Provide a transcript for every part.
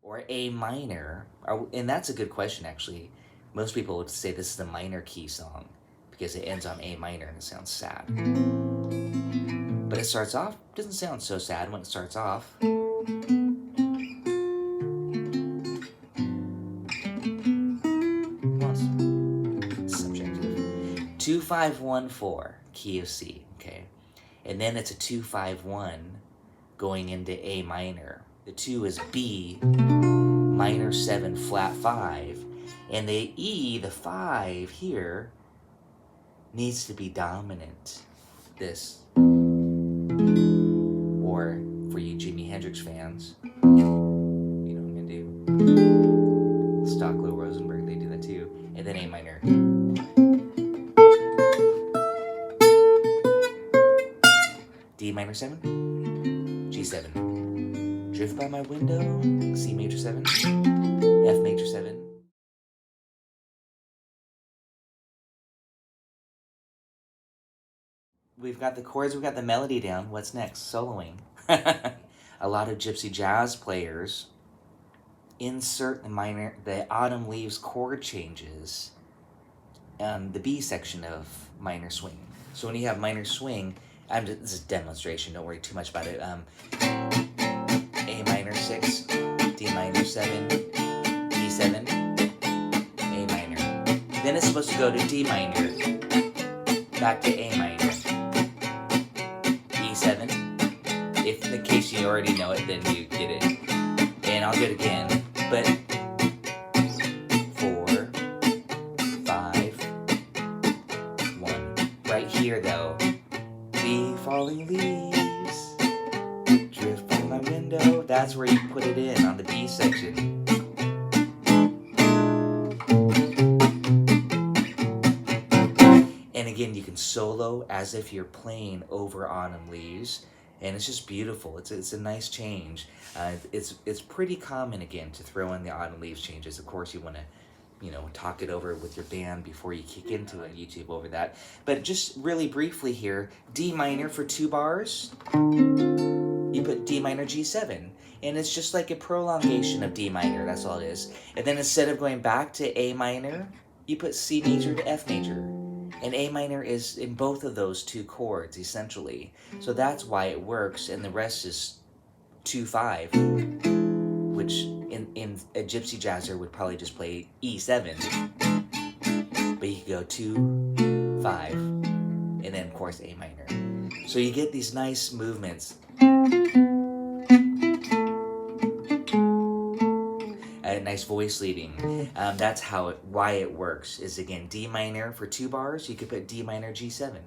or A minor? And that's a good question, actually. Most people would say this is a minor key song because it ends on A minor and it sounds sad. But it starts off, doesn't sound so sad when it starts off. Subjective. 2-5-1-4, key of C, okay? And then it's a 2-5-1 going into A minor. The 2 is B minor 7 flat 5. And the E, the 5 here, needs to be dominant. This. Or for you Jimi Hendrix fans, you know what I'm gonna do. Stocklow Rosenberg, they do that too. And then A minor. D minor 7, G7. Drift by my window, C major 7, F major 7. We've got the chords, we've got the melody down. What's next? Soloing. A lot of gypsy jazz players insert the autumn leaves chord changes on the B section of minor swing. So when you have minor swing, this is a demonstration, don't worry too much about it. A minor 6, D minor 7, E7, A minor. Then it's supposed to go to D minor, back to A minor, E7. If in the case you already know it, then you get it. And I'll do it again, but 4, 5, 1. Right here though, the falling leaves drift by my window. That's where you put it in on the B section. And again, you can solo as if you're playing over autumn leaves, and it's just beautiful. It's a nice change. It's pretty common again to throw in the autumn leaves changes. Of course, you want to, talk it over with your band before you kick into it. YouTube over that. But just really briefly here, D minor for 2 bars. You put D minor G7, and it's just like a prolongation of D minor. That's all it is. And then instead of going back to A minor, you put C major to F major. And A minor is in both of those 2 chords, essentially. So that's why it works, and the rest is 2-5, which in a gypsy jazzer would probably just play E7. But you could go 2-5, and then, of course, A minor. So you get these nice movements. Nice voice leading. That's why it works. Is again D minor for 2 bars. You could put D minor G7,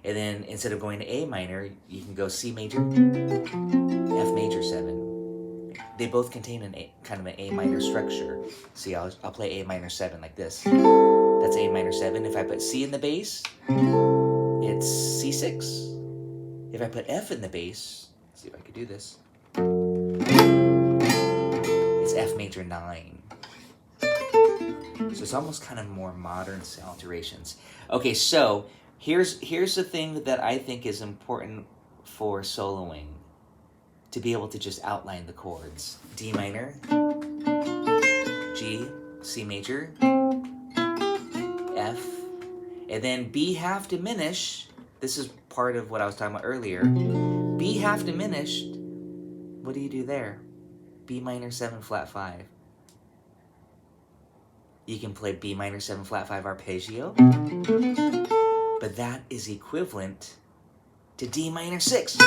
and then instead of going to A minor, you can go C major, F major 7. They both contain kind of an A minor structure. See, I'll play A minor 7 like this. That's A minor 7. If I put C in the bass, it's C6. If I put F in the bass, let's see if I could do this. F major 9. So it's almost kind of more modern alterations. Okay, so here's the thing that I think is important for soloing, to be able to just outline the chords. D minor, G, C major, F, and then B half diminished. This is part of what I was talking about earlier. B half diminished, what do you do there? B minor 7 flat 5. You can play B minor 7 flat 5 arpeggio, but that is equivalent to D minor 6.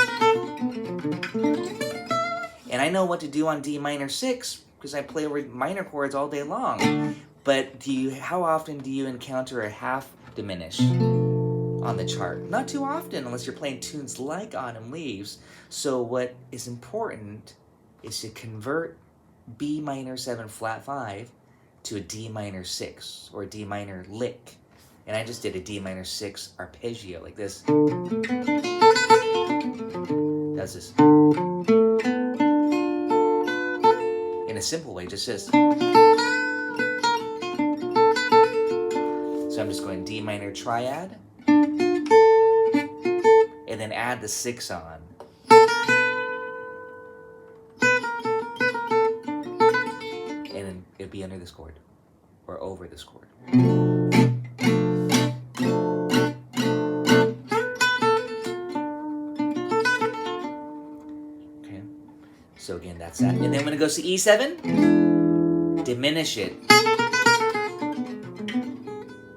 And I know what to do on D minor 6 because I play minor chords all day long. But how often do you encounter a half diminish on the chart? Not too often, unless you're playing tunes like Autumn Leaves. So what is important is to convert B minor 7 flat 5 to a D minor 6 or a D minor lick. And I just did a D minor 6 arpeggio like this. That's this. In a simple way, just this. So I'm just going D minor triad, and then add the 6 on. D under this chord, or over this chord. Okay, so again, that's that. And then when it goes to E7, diminish it.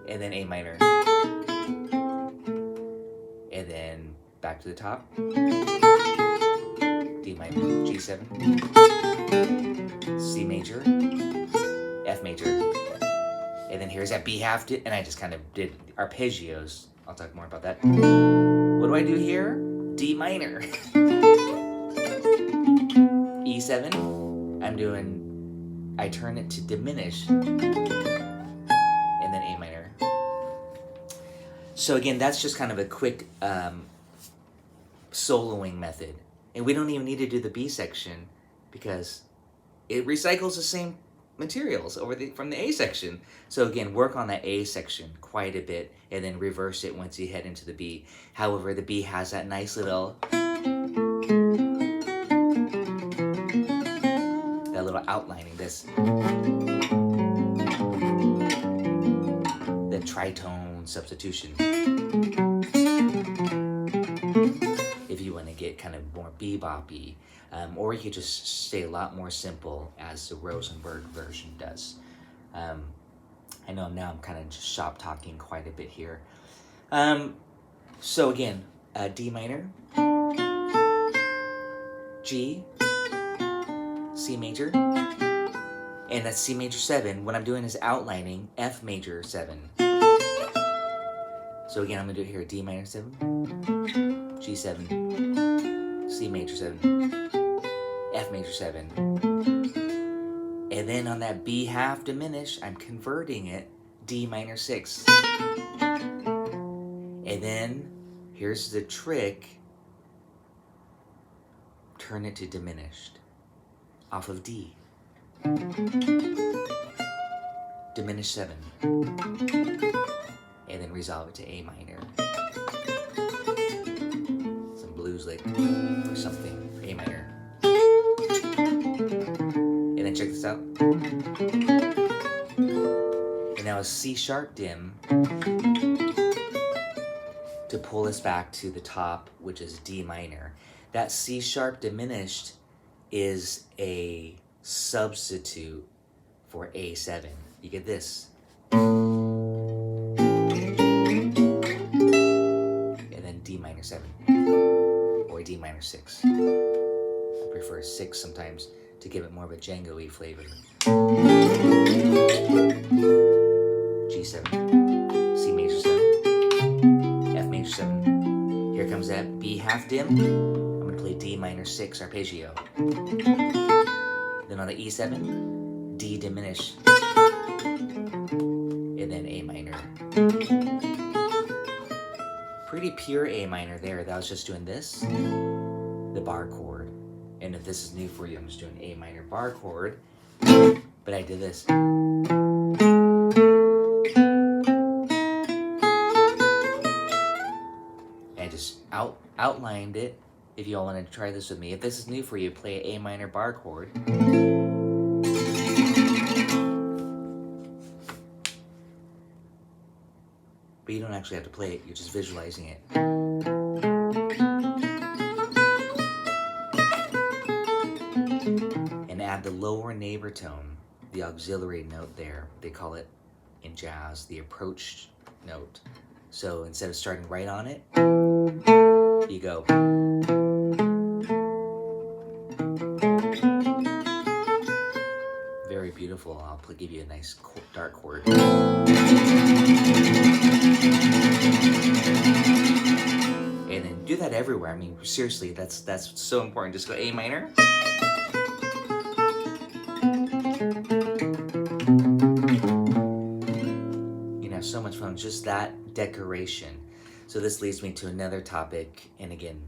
And then A minor. And then back to the top. D minor, G7, C major, F major. And then here's that B half, and I just kind of did arpeggios. I'll talk more about that. What do I do here? D minor. E7, I turn it to diminish. And then A minor. So again, that's just kind of a quick soloing method. And we don't even need to do the B section because it recycles the same materials from the A section. So again, work on that A section quite a bit and then reverse it once you head into the B. However, the B has that nice little outlining, the tritone substitution. If you want to get kind of more bebop-y, or you could just stay a lot more simple as the Rosenberg version does. I know now I'm kind of just shop talking quite a bit here. So again, D minor, G, C major, and that's C major 7. What I'm doing is outlining F major 7. So again, I'm going to do it here, D minor 7, G7, C major 7, F major 7. And then on that B half diminish, I'm converting it D minor 6. And then here's the trick. Turn it to diminished off of D. Diminish 7. And then resolve it to A minor. Some blues lick or something. A minor. And then check this out. And now a C sharp dim to pull us back to the top, which is D minor. That C sharp diminished is a substitute for A7. You get this. And then D minor 7. Or D minor 6. I prefer 6 sometimes to give it more of a Django-y flavor. G7. C major 7. F major 7. Here comes that B half dim. I'm going to play D minor 6 arpeggio. Then on the E7, D diminish. And then A minor. Pretty pure A minor there. That was just doing this, the bar chord. And if this is new for you, I'm just doing A minor bar chord. But I did this. And I just outlined it. If you all want to try this with me. If this is new for you, play an A minor bar chord. But you don't actually have to play it, you're just visualizing it. And add the lower neighbor tone, the auxiliary note there. They call it in jazz the approach note. So instead of starting right on it, you go. Very beautiful. I'll give you a nice dark chord. And then do that everywhere. I mean, seriously, that's so important. Just go A minor. You know, so much fun. Just that decoration. So this leads me to another topic. And again,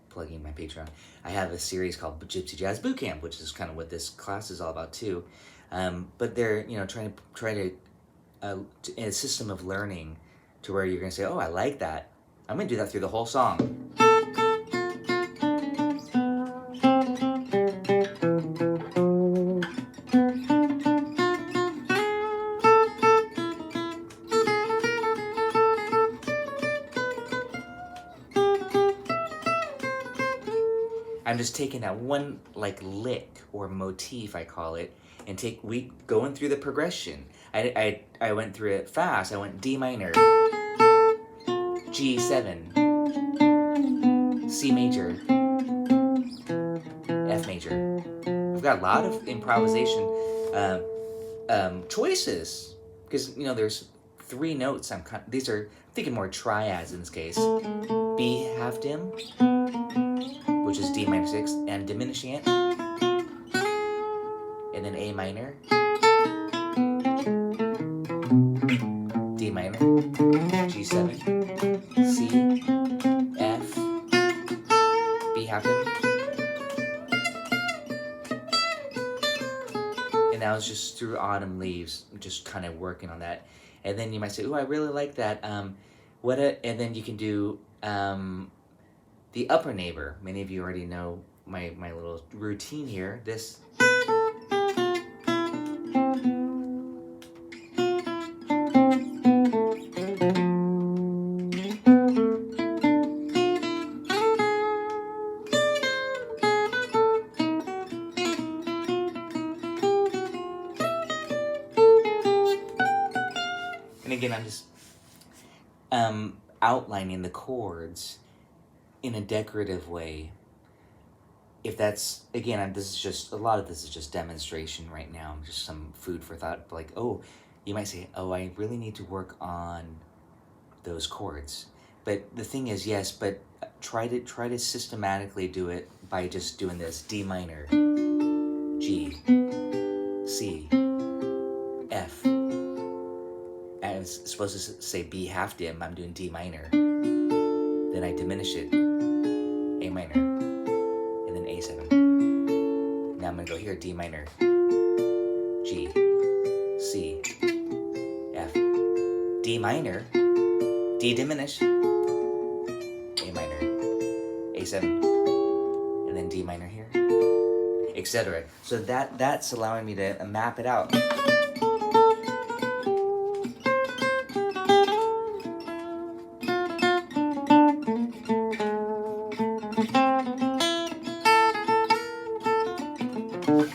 plugging my Patreon. I have a series called Gypsy Jazz Bootcamp, which is kind of what this class is all about too. But they're trying to in a system of learning to where you're going to say, oh, I like that. I'm going to do that through the whole song. I'm just taking that one like lick or motif, I call it, and going through the progression. I went through it fast. I went D minor, G7, C major, F major. I've got a lot of improvisation choices because there's 3 notes. These are thinking more triads in this case. B half dim, which is D minor 6, and diminishing it, and then A minor, D minor, G7, C, F, B half dim, and that was just through Autumn Leaves, just kind of working on that. And then you might say, "Oh, I really like that." And then you can do the upper neighbor. Many of you already know my little routine here. This. And again, I'm just outlining the chords in a decorative way. If that's, again, this is just, a lot of this is just demonstration right now, just some food for thought. Like, oh, you might say, oh, I really need to work on those chords. But the thing is, yes, but try to systematically do it by just doing this: D minor, G, C, F. I was supposed to say B half dim, I'm doing D minor. Then I diminish it, A minor, and then A7. Now I'm gonna go here, D minor, G, C, F, D minor, D diminish, A minor, A7, and then D minor here, etc. So that's allowing me to map it out.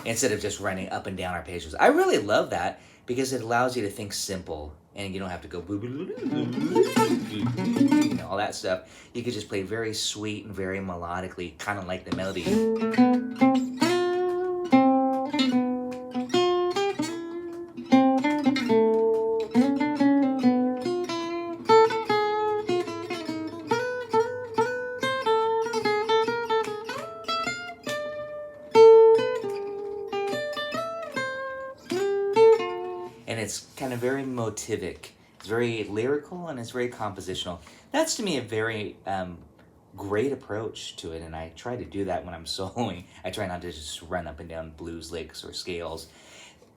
Instead of just running up and down our pages. I really love that because it allows you to think simple and you don't have to go all that stuff. You could just play very sweet and very melodically, kind of like the melody. And it's kind of very motivic. It's very lyrical and it's very compositional. That's to me a very great approach to it, and I try to do that when I'm soloing. I try not to just run up and down blues licks or scales.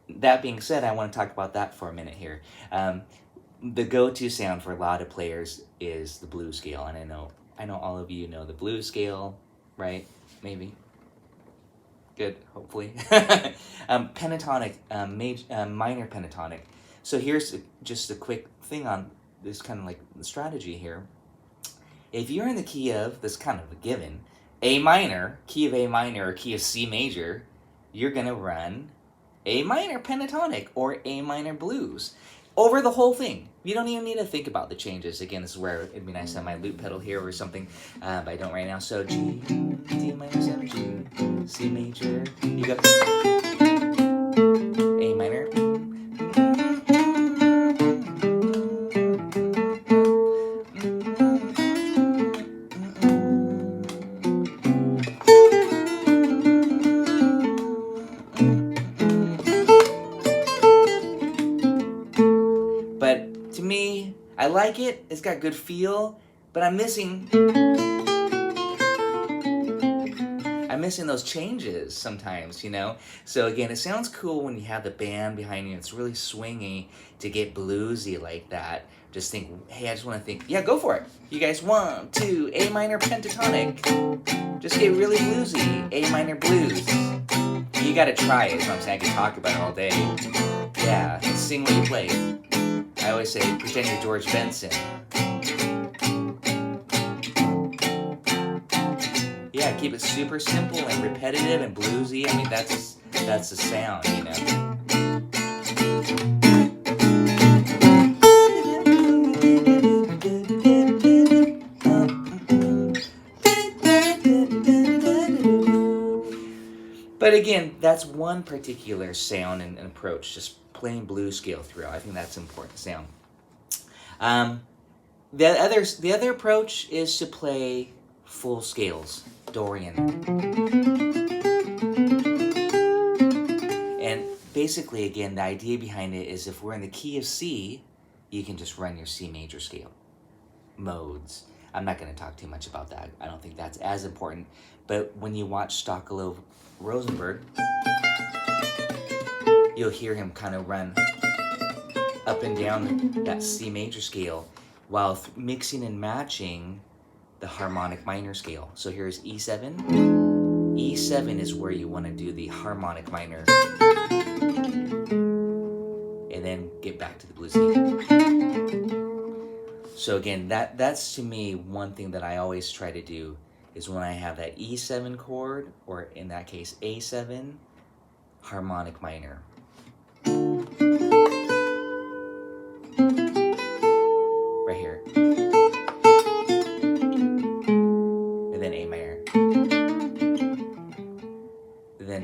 That being said, I want to talk about that for a minute here. The go-to sound for a lot of players is the blues scale, and I know all of you know the blues scale, right? Maybe. Good, hopefully. Pentatonic, minor pentatonic. So here's just a quick thing on this kind of like strategy here. If you're in the key of, this kind of a given, A minor, key of A minor, or key of C major, you're going to run A minor pentatonic or A minor blues over the whole thing. You don't even need to think about the changes. Again, this is where it'd be nice to have my loop pedal here or something, but I don't right now. So G, D minor 7, G, C major, you go A minor, but to me, I like it. It's got good feel, but I'm missing those changes sometimes, So again, it sounds cool when you have the band behind you. It's really swingy to get bluesy like that. Just think, hey, I just want to think, yeah, go for it. You guys, 1, 2, A minor pentatonic. Just get really bluesy, A minor blues. You gotta try it, is what I'm saying. I could talk about it all day. Yeah, sing what you play. I always say, pretend you're George Benson. Yeah, Yeah, keep it super simple and repetitive and bluesy. I mean, that's the sound, you know. But again, that's one particular sound and approach, just playing blues scale throughout. I think that's important sound. The other approach is to play full scales, Dorian. And basically, again, the idea behind it is if we're in the key of C, you can just run your C major scale modes. I'm not going to talk too much about that. I don't think that's as important. But when you watch Stockolo Rosenberg, you'll hear him kind of run up and down that C major scale while mixing and matching the harmonic minor scale. So here's E7. E7 is where you want to do the harmonic minor. And then get back to the blues key. So again, that's to me one thing that I always try to do is when I have that E7 chord, or in that case A7, harmonic minor. Right here. And then A minor. And then.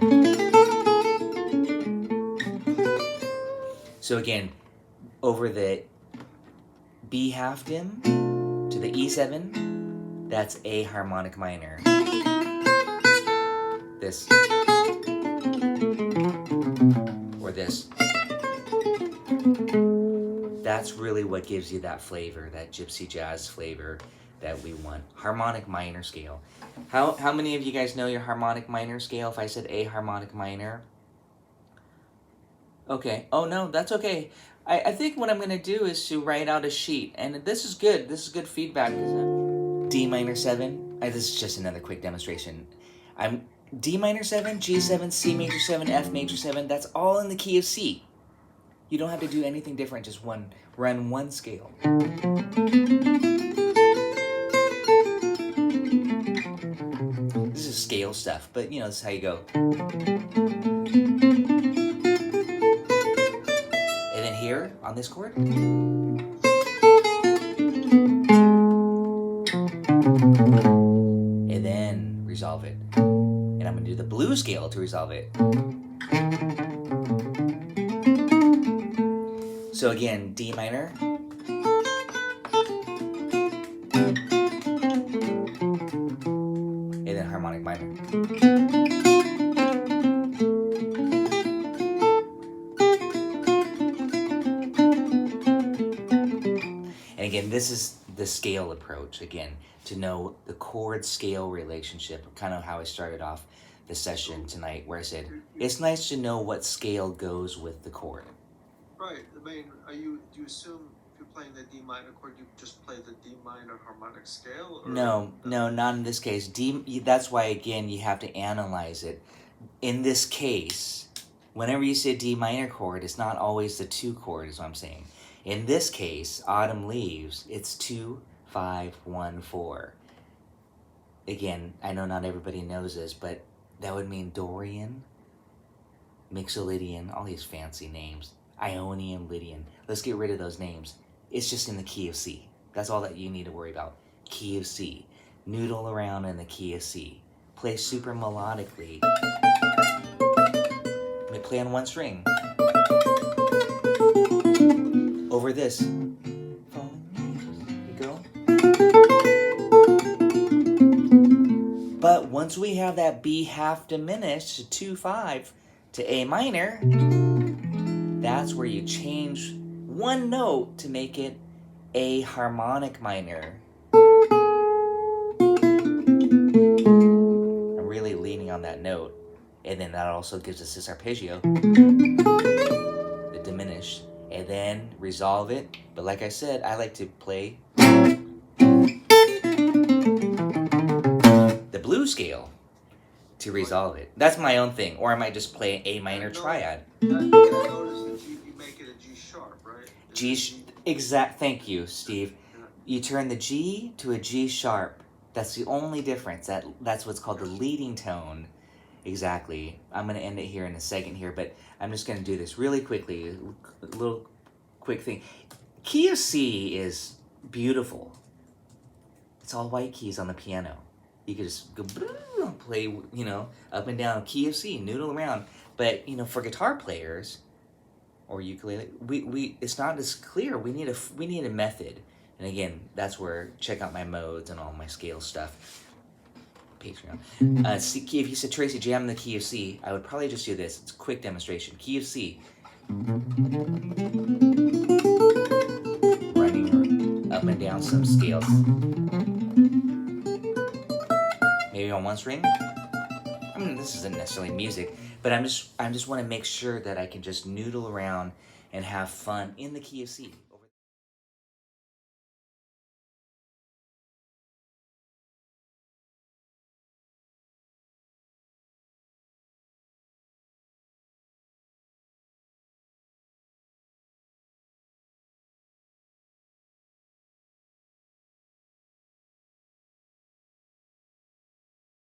So again, over the B half dim to the E7, that's A harmonic minor. This. Or this. That's really what gives you that flavor, that gypsy jazz flavor that we want. Harmonic minor scale. How many of you guys know your harmonic minor scale? If I said A harmonic minor. Okay. Oh no, that's okay. I think what I'm going to do is to write out a sheet. And this is good. This is good feedback. D minor 7. This is just another quick demonstration. I'm D minor 7, G7, C major 7, F major 7. That's all in the key of C. You don't have to do anything different. Just run one scale. This is scale stuff, but you know, this is how you go. And then here on this chord. And then resolve it. And I'm going to do the blues scale to resolve it. So again, D minor. And then harmonic minor. And again, this is the scale approach, again, to know the chord-scale relationship, kind of how I started off the session tonight, where I said, it's nice to know what scale goes with the chord. Right. I mean, do you assume if you're playing the D minor chord, you just play the D minor harmonic scale? Or no, not in this case. That's why, again, you have to analyze it. In this case, whenever you say D minor chord, it's not always the 2 chord, is what I'm saying. In this case, Autumn Leaves, it's 2, 5, 1, 4. Again, I know not everybody knows this, but that would mean Dorian, Mixolydian, all these fancy names. Ionian, Lydian. Let's get rid of those names. It's just in the key of C. That's all that you need to worry about. Key of C. Noodle around in the key of C. Play super melodically. Play on one string. Over this. You go. But once we have that B half diminished to 2, 5 to A minor, that's where you change one note to make it A harmonic minor. I'm really leaning on that note. And then that also gives us this arpeggio, the diminished, and then resolve it. But like I said, I like to play the blues scale to resolve it. That's my own thing. Or I might just play an A minor triad. I noticed that you make it a G sharp, right? Thank you, Steve. You turn the G to a G sharp. That's the only difference. That's what's called the leading tone. Exactly. I'm going to end it here in a second here, but I'm just going to do this really quickly. A little quick thing. Key of C is beautiful. It's all white keys on the piano. You could just go play, up and down key of C, noodle around. But for guitar players or ukulele, we it's not as clear. We need a method. And again, that's where check out my modes and all my scale stuff. Patreon. If you said, Tracy, jam in the key of C, I would probably just do this. It's a quick demonstration. Key of C. Running up and down some scales. Maybe on one string. I mean, this isn't necessarily music, but I just want to make sure that I can just noodle around and have fun in the key of C.